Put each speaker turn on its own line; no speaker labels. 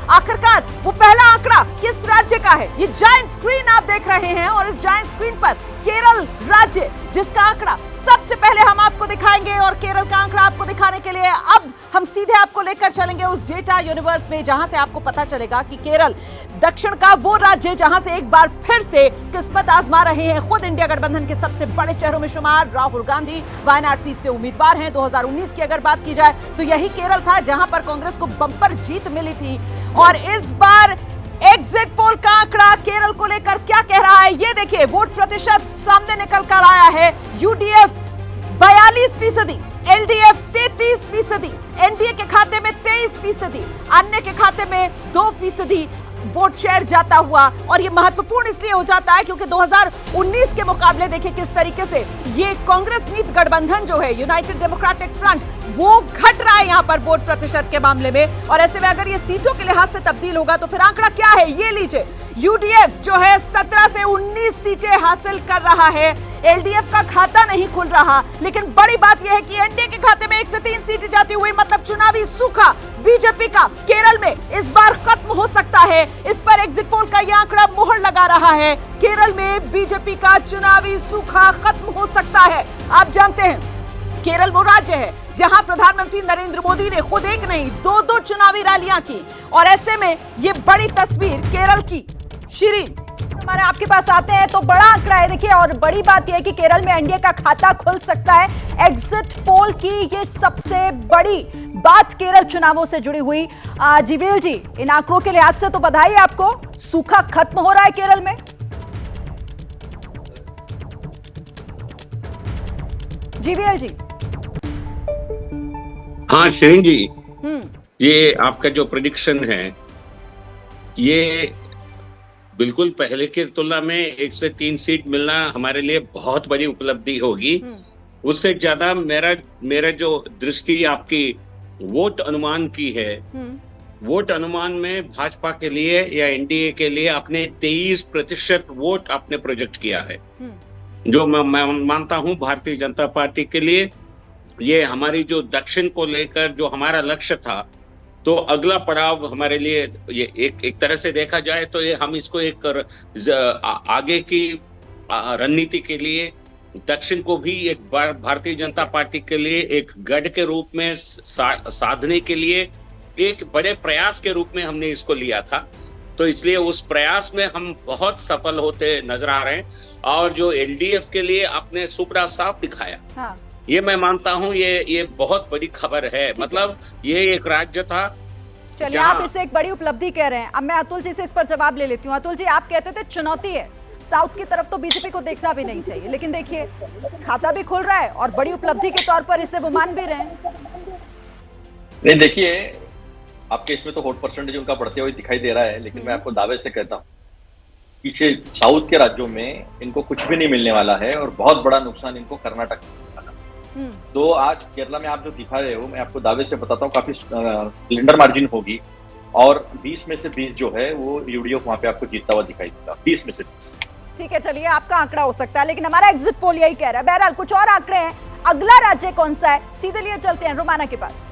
आखिरकार वो पहला आंकड़ा किस राज्य का है? ये जायंट स्क्रीन आप देख रहे हैं और इस जायंट स्क्रीन पर केरल राज्य जिसका आंकड़ा सबसे पहले हम आपको दिखाएंगे और केरल का आंकड़ा आपको दिखाने के लिए अब हम सीधे आपको लेकर चलेंगे उस डेटा यूनिवर्स में जहां से आपको पता चलेगा कि केरल दक्षिण का वो राज्य जहां से एक बार फिर से किस्मत आजमा रहे हैं खुद इंडिया गठबंधन के सबसे बड़े चेहरों में शुमार राहुल गांधी वायनाड सीट से उम्मीदवार हैं। 2019 की अगर बात की जाए तो यही केरल था जहां पर कांग्रेस को बंपर जीत मिली थी और इस बार एग्जिट पोल का आंकड़ा केरल को लेकर क्या कह रहा है ये देखिए। वोट प्रतिशत सामने निकल कर आया है। यूडीएफ 42%, एलडीएफ 33%, एनडीए के खाते में 23%, अन्य के खाते में 2% वोट शेयर जाता हुआ। और ये महत्वपूर्ण इसलिए हो जाता है क्योंकि 2019 के मुकाबले देखिए किस तरीके से ये कांग्रेस नीत गठबंधन जो है यूनाइटेड डेमोक्रेटिक फ्रंट वो घट रहा है यहां पर वोट प्रतिशत के मामले में। और ऐसे में अगर ये सीटों के लिहाज से तब्दील होगा तो फिर आंकड़ा क्या है ये लीजिए। यूडीएफ जो है 17 से 19 सीटें हासिल कर रहा है। एलडीएफ का खाता नहीं खुल रहा, लेकिन बड़ी बात यह है कि एनडीए के खाते में 1 से 3 सीटें जाती हुई मतलब चुनावी सूखा बीजेपी का केरल में इस बार खत्म हो सकता है। इस पर एग्जिट पोल का यह आंकड़ा मोहर लगा रहा है। केरल में बीजेपी का चुनावी सूखा खत्म हो सकता है। आप जानते हैं केरल वो राज्य है जहां प्रधानमंत्री नरेंद्र मोदी ने खुद एक नहीं 2 चुनावी रैलियां की और ऐसे में ये बड़ी तस्वीर केरल की। शिरीन हमारे आपके पास आते हैं तो बड़ा आंकड़ा है देखिए और बड़ी बात यह है कि केरल में एनडीए का खाता खुल सकता है। एग्जिट पोल की ये सबसे बड़ी बात केरल चुनावों से जुड़ी हुई। जीवीएल जी इन आंकड़ों के लिहाज से तो बधाई आपको, सूखा खत्म हो रहा है केरल में। जीवीएल जी।
हाँ शिरीन जी, ये आपका जो प्रेडिक्शन है ये बिल्कुल पहले की तुलना में 1 से 3 सीट मिलना हमारे लिए बहुत बड़ी उपलब्धि होगी। उससे ज्यादा मेरा जो दृष्टि आपकी वोट अनुमान की है, वोट अनुमान में भाजपा के लिए या एनडीए के लिए आपने 23% वोट आपने प्रोजेक्ट किया है, जो मैं मानता हूं भारतीय जनता पार्टी के लिए ये हमारी जो दक्षिण को लेकर जो हमारा लक्ष्य था, तो अगला पड़ाव हमारे लिए ये एक तरह से देखा जाए तो ये हम इसको एक आगे की रणनीति के लिए दक्षिण को भी एक बार भारतीय जनता पार्टी के लिए एक गढ़ के रूप में साधने के लिए एक बड़े प्रयास के रूप में हमने इसको लिया था। तो इसलिए उस प्रयास में हम बहुत सफल होते नजर आ रहे हैं और जो एलडीएफ के लिए आपने सुपड़ा साफ दिखाया, हाँ। ये मैं मानता हूं ये बहुत बड़ी खबर है। मतलब ये एक राज्य था।
चलिए आप इसे एक बड़ी उपलब्धि कह रहे हैं। अब मैं अतुल जी से इस पर जवाब ले लेती हूँ। अतुल जी आप कहते थे चुनौती है, साउथ की तरफ तो बीजेपी को देखना भी नहीं चाहिए, लेकिन देखिए खाता भी खुल रहा है और बड़ी उपलब्धि के तौर पर इसे वो मान भी रहे हैं।
नहीं देखिए आपके इसमें तो वोट परसेंटेज उनका बढ़ते हुए दिखाई दे रहा है, लेकिन मैं आपको दावे से कहता हूँ पीछे साउथ के राज्यों में इनको कुछ भी नहीं मिलने वाला है और बहुत बड़ा नुकसान इनको कर्नाटक में वाला। तो आज केरला में आप जो दिखा रहे हो, मैं आपको दावे से बताता हूँ काफी सिलेंडर मार्जिन होगी और 20 में से 20 जो है वो यूडीएफ वहां पे आपको जीतता हुआ दिखाई देगा, 20 में से 20।
ठीक है चलिए आपका आंकड़ा हो सकता है, लेकिन हमारा एग्जिट पोल यही कह रहा है। बहरहाल कुछ और आंकड़े हैं। अगला राज्य कौन सा है, सीधे लिए चलते हैं रोमाना के पास।